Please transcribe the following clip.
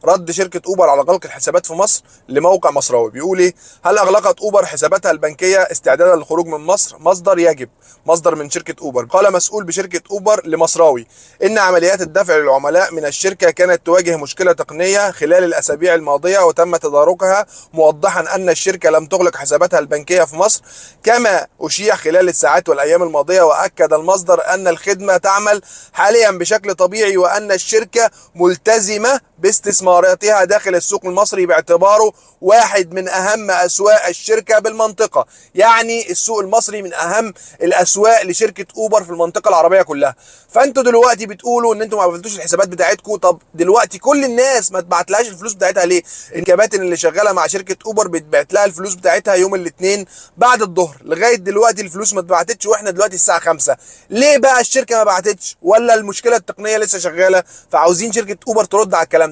رد شركة أوبر على غلق الحسابات في مصر لموقع مصراوي. بيقول إيه؟ هل أغلقت أوبر حساباتها البنكية استعدادا للخروج من مصر؟ مصدر يجب. مصدر من شركة أوبر. قال مسؤول بشركة أوبر لمصراوي إن عمليات الدفع للعملاء من الشركة كانت تواجه مشكلة تقنية خلال الأسابيع الماضية وتم تداركها، موضحا أن الشركة لم تغلق حساباتها البنكية في مصر كما أشيع خلال الساعات والأيام الماضية. وأكد المصدر أن الخدمة تعمل حاليا بشكل طبيعي وأن الشركة ملتزمة باستثماراتها داخل السوق المصري باعتباره واحد من أهم أسواق الشركة بالمنطقة. يعني السوق المصري من أهم الأسواق لشركة أوبر في المنطقة العربية كلها. فأنتوا دلوقتي بتقولوا إن أنتوا ما قفلتوش الحسابات بتاعتكم. طب دلوقتي كل الناس ما تبعتلهاش الفلوس بتاعتها ليه؟ الكباتن اللي شغالة مع شركة أوبر بتبعت لها الفلوس بتاعتها يوم الاثنين بعد الظهر، لغاية دلوقتي الفلوس ما اتبعتتش واحنا دلوقتي الساعة 5. ليه بقى الشركة ما بعتتش؟ ولا المشكلة التقنية لسه شغالة؟ فعاوزين شركة أوبر ترد على الكلام ده.